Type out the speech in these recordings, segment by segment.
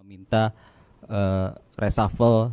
meminta reshuffle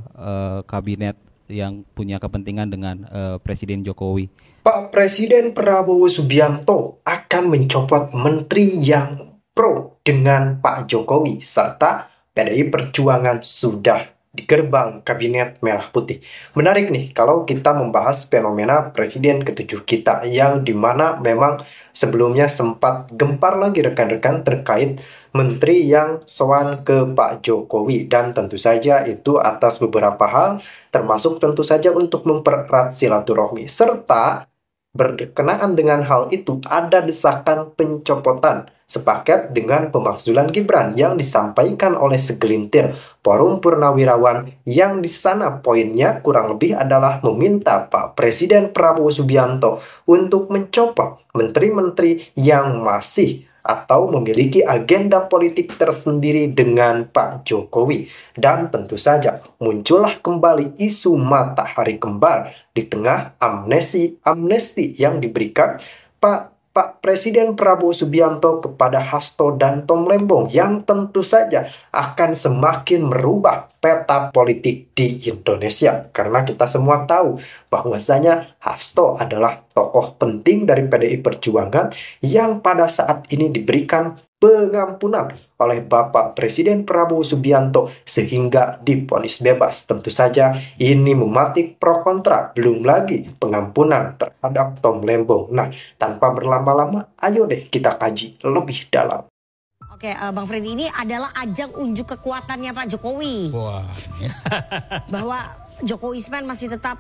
kabinet yang punya kepentingan dengan Presiden Jokowi. Pak Presiden Prabowo Subianto akan mencopot menteri yang pro dengan Pak Jokowi, serta PDI Perjuangan sudah di gerbang Kabinet Merah Putih. Menarik nih kalau kita membahas fenomena Presiden ke-7 kita, yang dimana memang sebelumnya sempat gempar lagi rekan-rekan terkait menteri yang soan ke Pak Jokowi. Dan tentu saja itu atas beberapa hal, termasuk tentu saja untuk mempererat silaturahmi. Serta berkenaan dengan hal itu ada desakan pencopotan sepaket dengan pemakzulan Gibran yang disampaikan oleh segelintir forum purnawirawan, yang di sana poinnya kurang lebih adalah meminta Pak Presiden Prabowo Subianto untuk mencopot menteri-menteri yang masih atau memiliki agenda politik tersendiri dengan Pak Jokowi. Dan tentu saja muncullah kembali isu matahari kembar di tengah amnesti yang diberikan Pak Presiden Prabowo Subianto kepada Hasto dan Tom Lembong, yang tentu saja akan semakin merubah peta politik di Indonesia. Karena kita semua tahu bahwasanya Hasto adalah tokoh penting dari PDI Perjuangan yang pada saat ini diberikan pengampunan oleh Bapak Presiden Prabowo Subianto sehingga divonis bebas. Tentu saja ini mematik pro kontra, belum lagi pengampunan terhadap Tom Lembong. Nah, tanpa berlama-lama, ayo deh kita kaji lebih dalam. Oke, Bang Freddy, ini adalah ajang unjuk kekuatannya Pak Jokowi. Wah. Bahwa Jokowisman masih tetap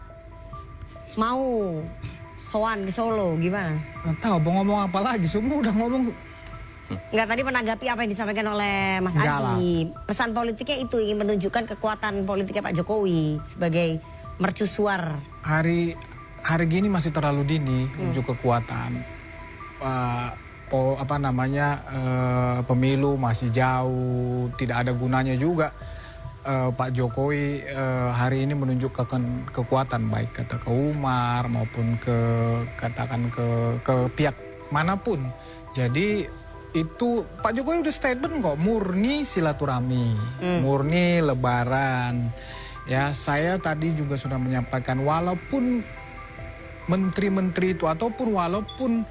mau sowan ke Solo, gimana? Nggak tahu mau ngomong apa lagi, semua udah ngomong. Enggak, tadi menanggapi apa yang disampaikan oleh Mas Adi. Pesan politiknya itu ingin menunjukkan kekuatan politiknya Pak Jokowi sebagai mercusuar. Hari gini masih terlalu dini unjuk kekuatan. Pemilu masih jauh, tidak ada gunanya juga. Pak Jokowi hari ini menunjukkan kekuatan, baik kata ke Umar maupun ke pihak manapun. Jadi itu Pak Jokowi udah statement kok, murni silaturahmi, murni lebaran. Ya, saya tadi juga sudah menyampaikan, walaupun menteri-menteri itu ataupun walaupun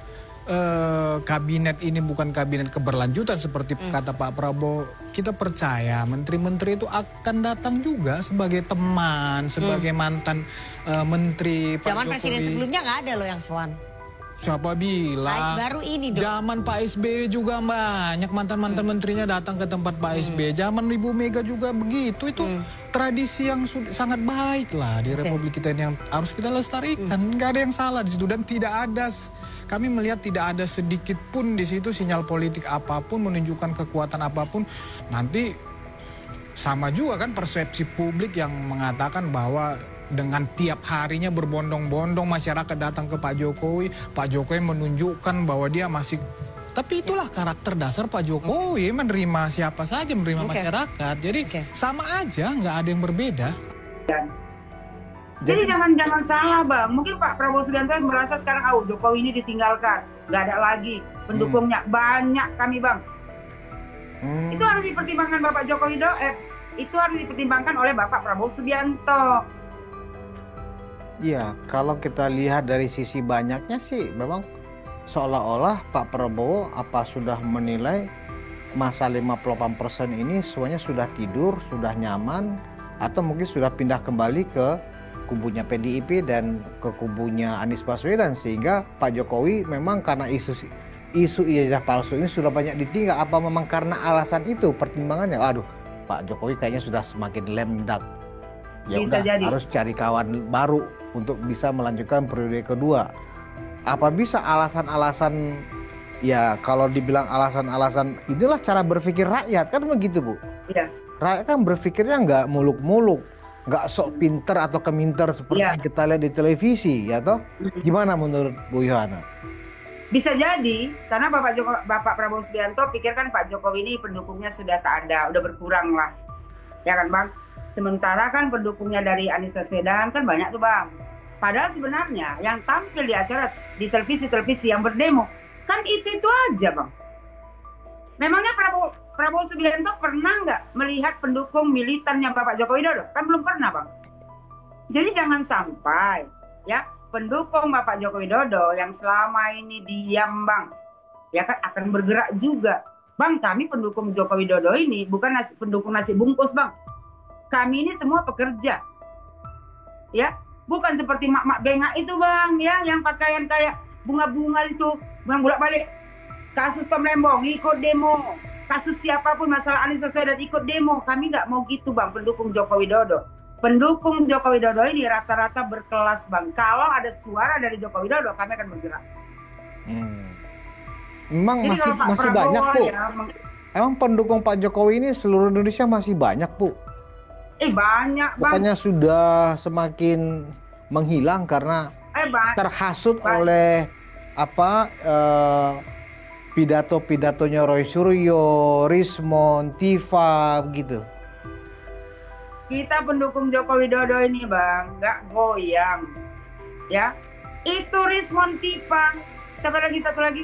kabinet ini bukan kabinet keberlanjutan seperti kata Pak Prabowo, kita percaya menteri-menteri itu akan datang juga sebagai teman, sebagai mantan menteri Pak Zaman Jokowi. presiden sebelumnya nggak ada loh yang sowan. Siapa bilang? Baru ini dong. Zaman Pak SBY juga banyak mantan-mantan menterinya datang ke tempat Pak SBY. Zaman Ibu Mega juga begitu. Itu tradisi yang sangat baik lah di Republik kita ini, yang harus kita lestarikan. Nggak ada yang salah di situ, dan tidak ada, kami melihat tidak ada sedikit pun di situ sinyal politik apapun, menunjukkan kekuatan apapun. Nanti sama juga kan persepsi publik yang mengatakan bahwa dengan tiap harinya berbondong-bondong masyarakat datang ke Pak Jokowi menunjukkan bahwa dia masih. Tapi itulah karakter dasar Pak Jokowi, menerima siapa saja, menerima masyarakat. Jadi sama aja, nggak ada yang berbeda. Jadi jangan salah Bang, mungkin Pak Prabowo Subianto merasa sekarang Jokowi ini ditinggalkan, nggak ada lagi pendukungnya, banyak kami Bang. Itu harus dipertimbangkan Bapak Jokowi itu harus dipertimbangkan oleh Bapak Prabowo Subianto. Iya, kalau kita lihat dari sisi banyaknya sih memang seolah-olah Pak Prabowo sudah menilai masa 58% ini semuanya sudah tidur, sudah nyaman, atau mungkin sudah pindah kembali ke kubunya PDIP dan ke kubunya Anies Baswedan, sehingga Pak Jokowi memang karena isu ijazah palsu ini sudah banyak ditinggal. Apa memang karena alasan itu pertimbangannya? Aduh, Pak Jokowi kayaknya sudah semakin lemdak. Ya udah, harus cari kawan baru untuk bisa melanjutkan periode kedua. Apa bisa alasan-alasan, ya kalau dibilang alasan-alasan, inilah cara berpikir rakyat, kan begitu Bu? Iya. Rakyat kan berpikirnya nggak muluk-muluk, nggak sok pinter atau keminter seperti yang kita lihat di televisi, ya toh? Gimana menurut Bu Yohana? Bisa jadi, karena Bapak Prabowo Subianto pikirkan Pak Jokowi ini pendukungnya sudah tak ada, udah berkurang lah. Ya kan Bang? Sementara kan pendukungnya dari Anies Baswedan kan banyak tuh Bang. Padahal sebenarnya yang tampil di acara di televisi yang berdemo kan itu aja Bang. Memangnya Prabowo Subianto pernah nggak melihat pendukung militannya Bapak Joko Widodo? Kan belum pernah, Bang. Jadi jangan sampai ya pendukung Bapak Joko Widodo yang selama ini diam, Bang, ya kan akan bergerak juga. Bang, kami pendukung Joko Widodo ini bukan pendukung nasi bungkus, Bang. Kami ini semua pekerja. Ya, bukan seperti mak-mak bengak itu, Bang, ya, yang pakaian kayak bunga-bunga itu, Bang, bolak-balik. Kasus Tom Lembong ikut demo. Kasus siapapun masalah Anies Baswedan ikut demo. Kami nggak mau gitu, Bang, pendukung Joko Widodo. Pendukung Joko Widodo ini rata-rata berkelas, Bang. Kalau ada suara dari Joko Widodo, kami akan bergerak. Memang Jadi kalau Pak masih Prabowo banyak, Bu. ya, Emang pendukung Pak Jokowi ini seluruh Indonesia masih banyak, Bu. banyak, Bang. Bukannya sudah semakin menghilang karena terhasut oleh pidato-pidatonya Roy Suryo, Rismon, Tifa gitu. Kita pendukung Joko Widodo ini, Bang, nggak goyang. Ya, itu Rismon, Tifa, siapa lagi satu lagi?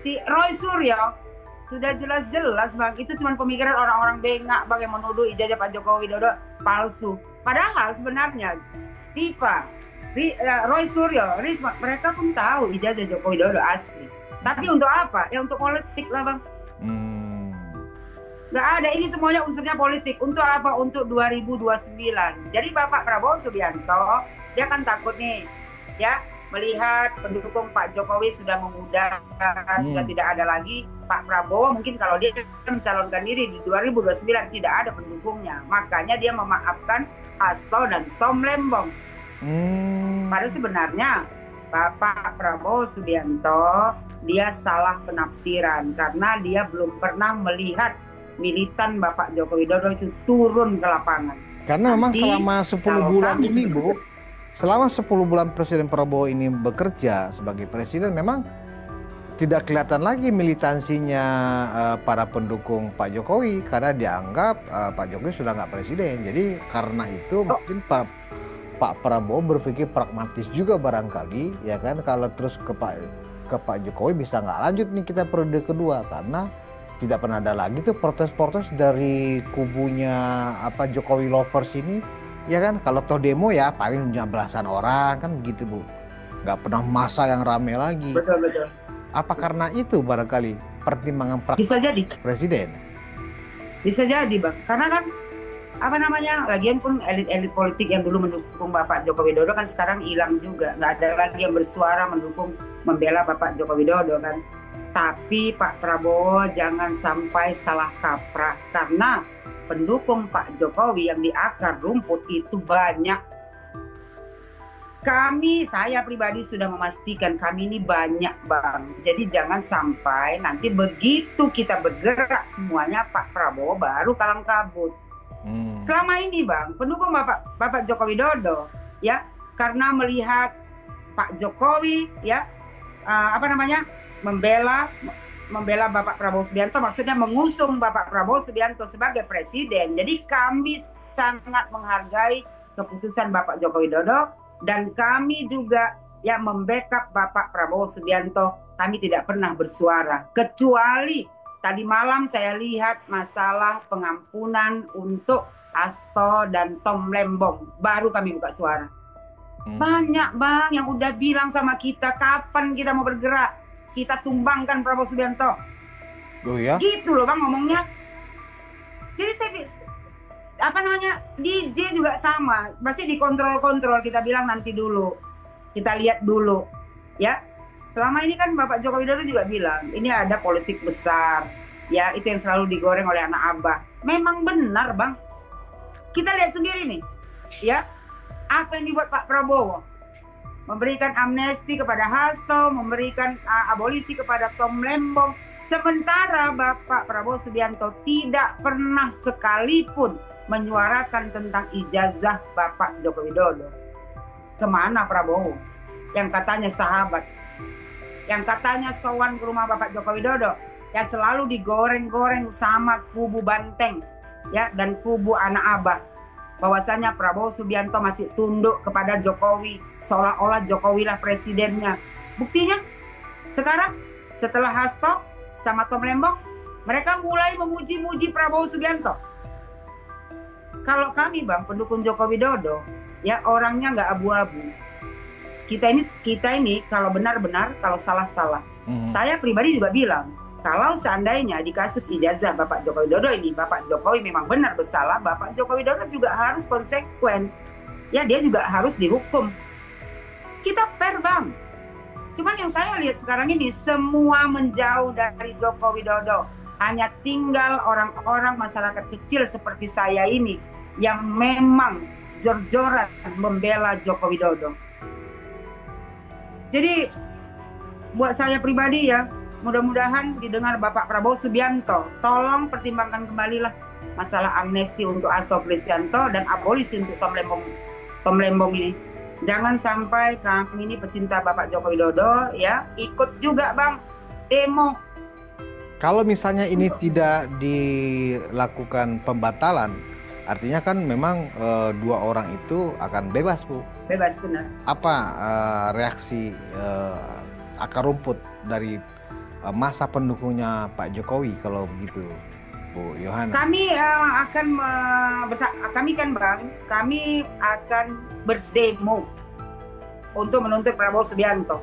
Si Roy Suryo. Sudah jelas-jelas, Bang, itu cuma pemikiran orang-orang bengak, Bang, yang menuduh ijazah Pak Joko Widodo palsu. Padahal sebenarnya Tifa, Roy Suryo, Rismon, mereka pun tahu ijazah Joko Widodo asli. Tapi untuk apa? Ya untuk politik lah, Bang. Nggak ada, ini semuanya unsurnya politik. Untuk apa? Untuk 2029. Jadi Bapak Prabowo Subianto, dia kan takut nih, ya, melihat pendukung Pak Jokowi sudah memudar, sudah tidak ada lagi. Pak Prabowo mungkin kalau dia mencalonkan diri di 2029 tidak ada pendukungnya. Makanya dia memaafkan Hasto dan Tom Lembong. Padahal sebenarnya Bapak Prabowo Subianto dia salah penafsiran karena dia belum pernah melihat militan Bapak Joko Widodo itu turun ke lapangan. Karena memang selama 10 bulan ini, Bu, selama 10 bulan Presiden Prabowo ini bekerja sebagai presiden, memang tidak kelihatan lagi militansinya para pendukung Pak Jokowi karena dianggap Pak Jokowi sudah nggak presiden. Jadi karena itu mungkin Pak Prabowo berpikir pragmatis juga barangkali, ya kan, kalau terus ke Pak Jokowi bisa nggak lanjut nih kita periode kedua karena tidak pernah ada lagi tuh protes-protes dari kubunya Jokowi lovers ini, ya kan. Kalau toh demo ya paling belasan orang kan gitu, Bu, nggak pernah massa yang rame lagi. Betul. Apa karena itu barangkali pertimbangan bisa jadi presiden? Bisa jadi, Bang, karena kan lagian pun elit-elit politik yang dulu mendukung Bapak Joko Widodo kan sekarang hilang juga, nggak ada lagi yang bersuara mendukung membela Bapak Joko Widodo kan. Tapi Pak Prabowo jangan sampai salah kaprah karena pendukung Pak Jokowi yang di akar rumput itu banyak. Saya pribadi sudah memastikan kami ini banyak, Bang. Jadi jangan sampai nanti begitu kita bergerak semuanya Pak Prabowo baru kalang kabut. Selama ini, Bang, pendukung Bapak Joko Widodo ya karena melihat Pak Jokowi ya membela Bapak Prabowo Subianto, maksudnya mengusung Bapak Prabowo Subianto sebagai presiden. Jadi kami sangat menghargai keputusan Bapak Joko Widodo dan kami juga ya membackup Bapak Prabowo Subianto. Kami tidak pernah bersuara kecuali tadi malam saya lihat masalah pengampunan untuk Hasto dan Tom Lembong, baru kami buka suara. Banyak, Bang, yang udah bilang sama kita kapan kita mau bergerak, kita tumbangkan Prabowo Subianto. Oh ya? Gitu loh, Bang, ngomongnya. Jadi DJ juga sama, masih dikontrol-kontrol. Kita bilang nanti dulu, kita lihat dulu, ya. Selama ini kan Bapak Joko Widodo juga bilang ini ada politik besar, ya, itu yang selalu digoreng oleh anak Abah. Memang benar, Bang. Kita lihat sendiri nih, ya, apa yang dibuat Pak Prabowo. Memberikan amnesti kepada Hasto, memberikan abolisi kepada Tom Lembong. Sementara Bapak Prabowo Subianto tidak pernah sekalipun menyuarakan tentang ijazah Bapak Joko Widodo. Kemana Prabowo? Yang katanya sahabat, yang katanya sowan ke rumah Bapak Joko Widodo, yang selalu digoreng-goreng sama kubu Banteng, ya, dan kubu anak Abah. Bahwasanya Prabowo Subianto masih tunduk kepada Jokowi, seolah-olah Jokowi lah presidennya. Buktinya sekarang setelah Hasto sama Tom Lembong Mereka mulai memuji-muji Prabowo Subianto. Kalau kami Bang, pendukung Joko Widodo, ya orangnya nggak abu-abu. Kita ini kalau benar-benar, kalau salah-salah. Saya pribadi juga bilang, kalau seandainya di kasus ijazah Bapak Joko Widodo ini, Bapak Jokowi memang benar bersalah, Bapak Joko Widodo juga harus konsekuen. Ya, dia juga harus dihukum. Kita fair Bang. Cuman yang saya lihat sekarang ini, semua menjauh dari Joko Widodo. Hanya tinggal orang-orang masyarakat kecil seperti saya ini yang memang jor-joran membela Joko Widodo. Jadi buat saya pribadi ya, mudah-mudahan didengar Bapak Prabowo Subianto, tolong pertimbangkan kembalilah masalah amnesti untuk Hasso Kristianto dan abolisi untuk Tom Lembong ini. Jangan sampai kami ini pecinta Bapak Joko Widodo ya ikut juga Bang demo. Kalau misalnya ini tidak dilakukan pembatalan, artinya kan memang 2 orang itu akan bebas, Bu. Bebas, benar. Apa reaksi akar rumput dari masa pendukungnya Pak Jokowi kalau begitu, Bu Yohana? Kami kami akan berdemo untuk menuntut Prabowo Subianto.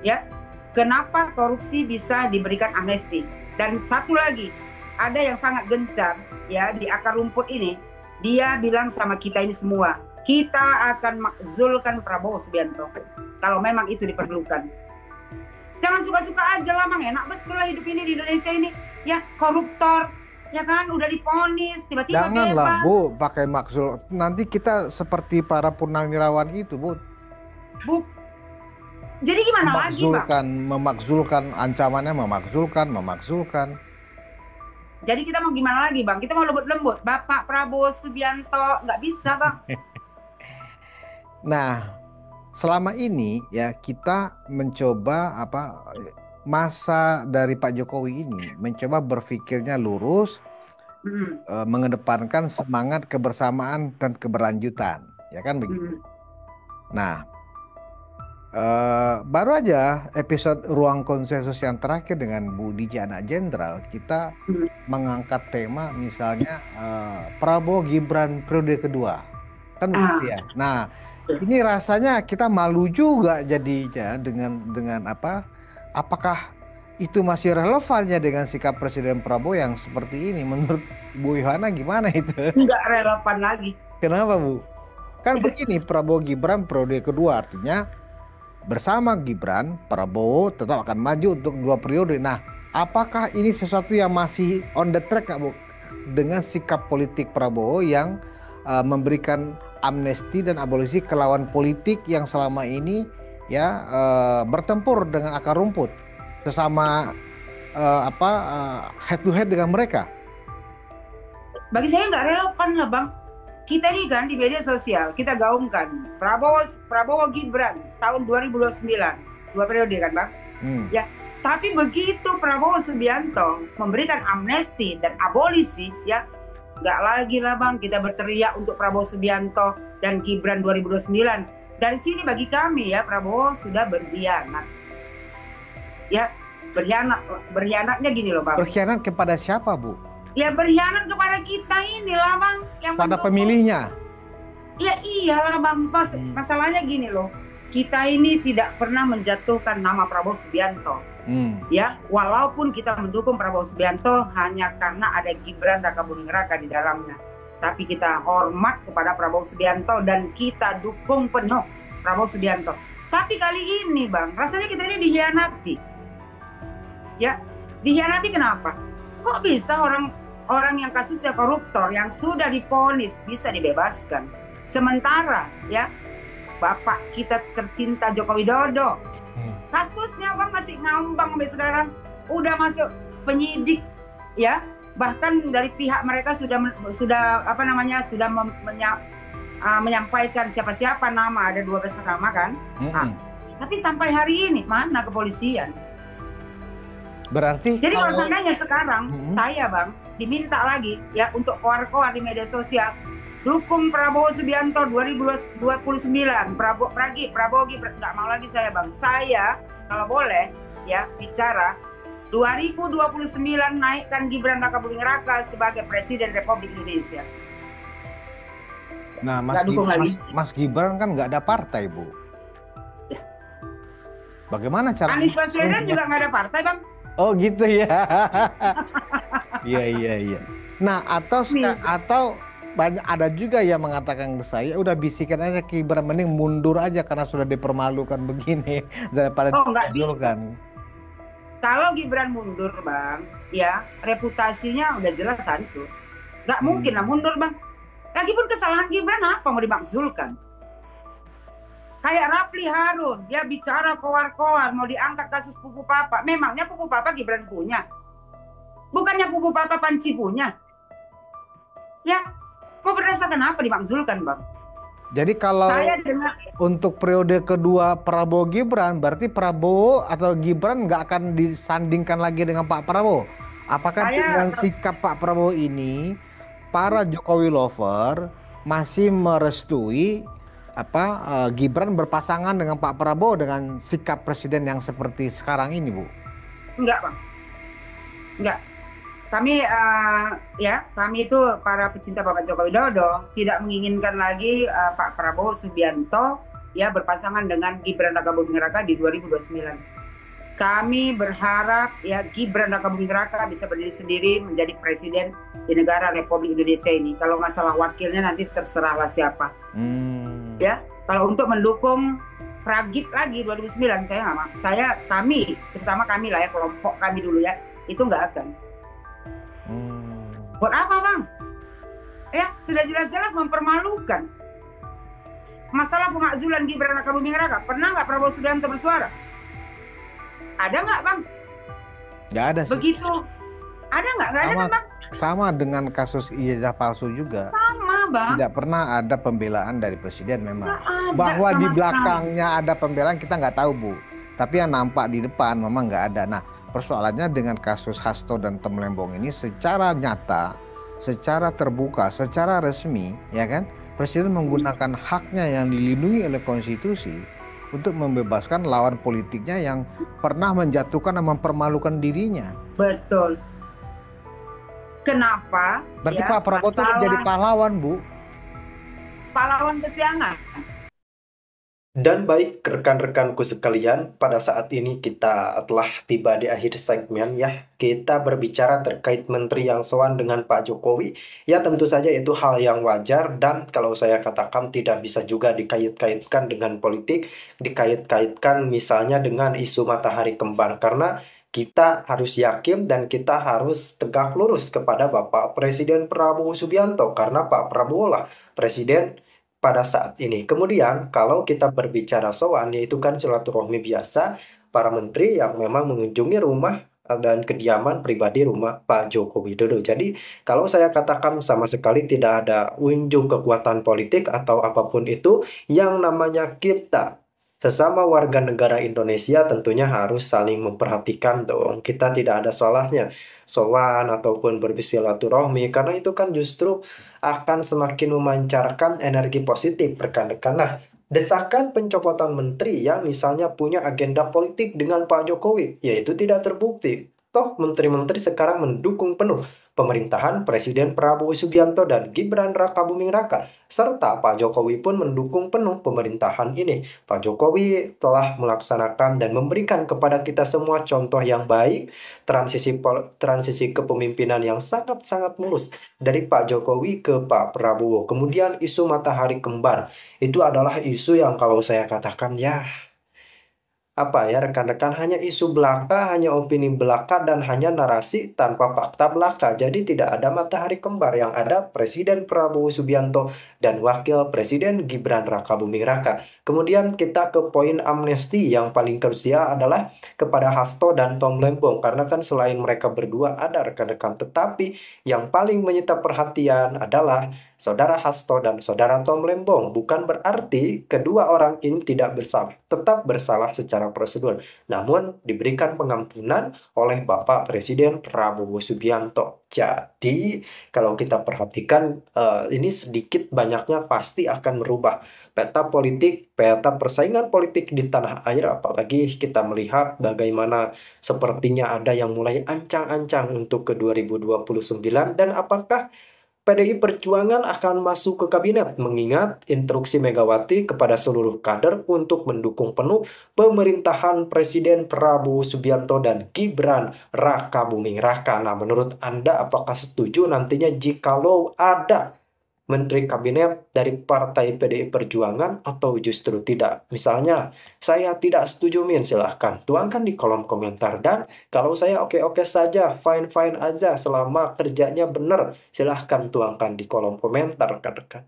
Ya. Kenapa korupsi bisa diberikan amnesti? Dan satu lagi, ada yang sangat gencar ya di akar rumput ini. Dia bilang sama kita ini semua, kita akan makzulkan Prabowo Subianto kalau memang itu diperlukan. Jangan suka-suka aja lah, Bang. Enak betul lah hidup ini di Indonesia ini. Ya, koruptor, ya kan, udah diponis, tiba-tiba bebas. Janganlah, Bu, pakai makzul. Nanti kita seperti para purnawirawan itu, Bu. Jadi gimana lagi, Bang? Memakzulkan, ancamannya memakzulkan. Jadi kita mau gimana lagi, Bang? Kita mau lembut-lembut. Bapak Prabowo Subianto, nggak bisa, Bang. Nah, selama ini ya kita mencoba masa dari Pak Jokowi ini mencoba berpikirnya lurus, mengedepankan semangat kebersamaan dan keberlanjutan, ya kan begitu. Nah, baru aja episode Ruang Konsensus yang terakhir dengan Bu Diji Anak Jenderal, kita mengangkat tema misalnya Prabowo Gibran periode kedua, kan begitu ya. Nah, ini rasanya kita malu juga jadinya dengan apakah itu masih relevannya dengan sikap Presiden Prabowo yang seperti ini? Menurut Bu Yohana gimana itu? Nggak relevan lagi. Kenapa, Bu? Kan begini, Prabowo Gibran periode kedua, artinya bersama Gibran, Prabowo tetap akan maju untuk 2 periode. Nah, apakah ini sesuatu yang masih on the track, Bu? Dengan sikap politik Prabowo yang memberikan amnesti dan abolisi ke lawan politik yang selama ini ya bertempur dengan akar rumput sesama head to head dengan mereka. Bagi saya nggak relevan lah, Bang. Kita ini kan di media sosial kita gaungkan Prabowo Gibran tahun 2029 2 periode kan, Bang. Ya, tapi begitu Prabowo Subianto memberikan amnesti dan abolisi, ya nggak lagi lah, Bang, kita berteriak untuk Prabowo Subianto dan Gibran 2029. Dari sini bagi kami ya Prabowo sudah berkhianat. Ya, berkhianatnya gini loh, Bang. Berkhianat kepada siapa, Bu? Ya berkhianat kepada kita inilah, Bang, yang pada pemilihnya. Ya iyalah, Bang. Masalahnya gini loh. Kita ini tidak pernah menjatuhkan nama Prabowo Subianto. Ya, walaupun kita mendukung Prabowo Subianto hanya karena ada Gibran Rakabuming Raka di dalamnya. Tapi kita hormat kepada Prabowo Subianto dan kita dukung penuh Prabowo Subianto. Tapi kali ini, Bang, rasanya kita ini dikhianati. Ya, dikhianati kenapa? Kok bisa orang yang kasusnya koruptor yang sudah diponis bisa dibebaskan? Sementara ya Bapak kita tercinta Joko Widodo kasusnya, Bang, masih ngambang sampai sekarang, udah masuk penyidik ya, bahkan dari pihak mereka sudah menyampaikan siapa nama, ada 12 nama kan. Tapi sampai hari ini mana kepolisian? Berarti jadi kalau seandainya sekarang saya, Bang, diminta lagi ya untuk koar-koar di media sosial dukung Prabowo Subianto 2029, Prabowo Gibran, nggak mau lagi saya, Bang. Saya kalau boleh ya bicara, 2029 naikkan Gibran Rakabuming Raka sebagai Presiden Republik Indonesia. Nah, Nggak dukung lagi. Mas Gibran kan nggak ada partai, Bu. Ya. Bagaimana cara? Anies Baswedan juga nggak ada partai, Bang. Oh gitu ya. Iya. Nah, atau banyak ada juga yang mengatakan ke saya, udah bisikan aja Gibran, mending mundur aja karena sudah dipermalukan begini daripada Nggak bisa. dipermalukan. Kalau Gibran mundur, Bang, ya reputasinya udah jelas hancur. Nggak mungkin lah mundur, Bang. Lagipun kesalahan Gibran apa mau dimakzulkan? Kayak Rapli Harun, dia bicara koar-koar, mau diangkat kasus Pupu Papa. Memangnya Pupu Papa Gibran punya? Bukannya Pupu Papa Panci punya? Ya, mau berdasarkan apa dimakzulkan, Bang? Jadi kalau Saya dengar untuk periode kedua Prabowo Gibran, berarti Prabowo atau Gibran nggak akan disandingkan lagi dengan Pak Prabowo. Apakah dengan sikap Pak Prabowo ini, para Jokowi lover masih merestui Gibran berpasangan dengan Pak Prabowo dengan sikap presiden yang seperti sekarang ini, Bu? enggak, Bang. Enggak. Kami kami itu para pecinta Bapak Joko Widodo tidak menginginkan lagi Pak Prabowo Subianto ya berpasangan dengan Gibran Rakabuming Raka di 2029. Kami berharap ya Gibran Rakabuming Raka bisa berdiri sendiri menjadi presiden di negara Republik Indonesia ini. Kalau masalah wakilnya nanti terserahlah siapa. Ya, kalau untuk mendukung Pragit lagi 2009 saya nggak mau. Kami terutama kami lah ya, kelompok kami dulu ya, itu nggak akan. Buat apa, Bang? Ya, sudah jelas-jelas mempermalukan. Masalah pemakzulan Gibran Rakabuming Raka, pernah nggak Prabowo Subianto bersuara? Ada nggak, Bang? Nggak ada sih. Begitu. Ada nggak? Nggak ada kan, Bang? Sama dengan kasus ijazah palsu juga. Sama, Bang. Tidak pernah ada pembelaan dari presiden memang. Nggak ada Bahwa sama di sekali. belakangnya ada pembelaan kita nggak tahu, Bu. Tapi yang nampak di depan memang nggak ada. Nah, persoalannya dengan kasus Hasto dan Tom Lembong ini secara nyata, secara terbuka, secara resmi, ya kan? Presiden menggunakan haknya yang dilindungi oleh konstitusi untuk membebaskan lawan politiknya yang pernah menjatuhkan dan mempermalukan dirinya. Betul. Kenapa? Berarti ya, Pak Prabowo itu jadi pahlawan, Bu. Pahlawan kesiangan. Dan baik rekan-rekanku sekalian, pada saat ini kita telah tiba di akhir segmen ya. Kita berbicara terkait menteri yang sowan dengan Pak Jokowi. Ya tentu saja itu hal yang wajar dan kalau saya katakan tidak bisa juga dikait-kaitkan dengan politik, dikait-kaitkan misalnya dengan isu matahari kembar karena kita harus yakin dan kita harus tegak lurus kepada Bapak Presiden Prabowo Subianto karena Pak Prabowo lah presiden pada saat ini. Kemudian kalau kita berbicara sowan, yaitu kan silaturahmi biasa para menteri yang memang mengunjungi rumah dan kediaman pribadi rumah Pak Joko Widodo. Jadi kalau saya katakan sama sekali tidak ada unjuk kekuatan politik atau apapun itu, yang namanya kita sesama warga negara Indonesia tentunya harus saling memperhatikan dong. Kita tidak ada salahnya sowan ataupun bersilaturahmi karena itu kan justru akan semakin memancarkan energi positif rekan-rekan. Nah, desakan pencopotan menteri yang misalnya punya agenda politik dengan Pak Jokowi, yaitu tidak terbukti. Toh menteri-menteri sekarang mendukung penuh pemerintahan Presiden Prabowo Subianto dan Gibran Rakabuming Raka, serta Pak Jokowi pun mendukung penuh pemerintahan ini. Pak Jokowi telah melaksanakan dan memberikan kepada kita semua contoh yang baik, transisi kepemimpinan yang sangat-sangat mulus dari Pak Jokowi ke Pak Prabowo. Kemudian isu matahari kembar, itu adalah isu yang kalau saya katakan ya rekan-rekan, hanya isu belaka, hanya opini belaka, dan hanya narasi tanpa fakta belaka. Jadi tidak ada matahari kembar, yang ada Presiden Prabowo Subianto dan Wakil Presiden Gibran Rakabuming Raka. Kemudian kita ke poin amnesti yang paling krusial adalah kepada Hasto dan Tom Lembong, karena kan selain mereka berdua ada rekan-rekan, tetapi yang paling menyita perhatian adalah Saudara Hasto dan Saudara Tom Lembong. Bukan berarti kedua orang ini tidak bersalah, tetap bersalah secara secara prosedur. Namun diberikan pengampunan oleh Bapak Presiden Prabowo Subianto. Jadi kalau kita perhatikan ini sedikit banyaknya pasti akan merubah peta politik, peta persaingan politik di tanah air, apalagi kita melihat bagaimana sepertinya ada yang mulai ancang-ancang untuk ke 2029, dan apakah PDI Perjuangan akan masuk ke kabinet, mengingat instruksi Megawati kepada seluruh kader untuk mendukung penuh pemerintahan Presiden Prabowo Subianto dan Gibran Raka Buming Raka. Nah, menurut Anda apakah setuju nantinya jikalau ada menteri kabinet dari partai PDI Perjuangan atau justru tidak? Misalnya, saya tidak setuju Min, silahkan tuangkan di kolom komentar. Dan kalau saya oke-oke saja, fine-fine aja, selama kerjanya benar, silahkan tuangkan di kolom komentar rekan-rekan.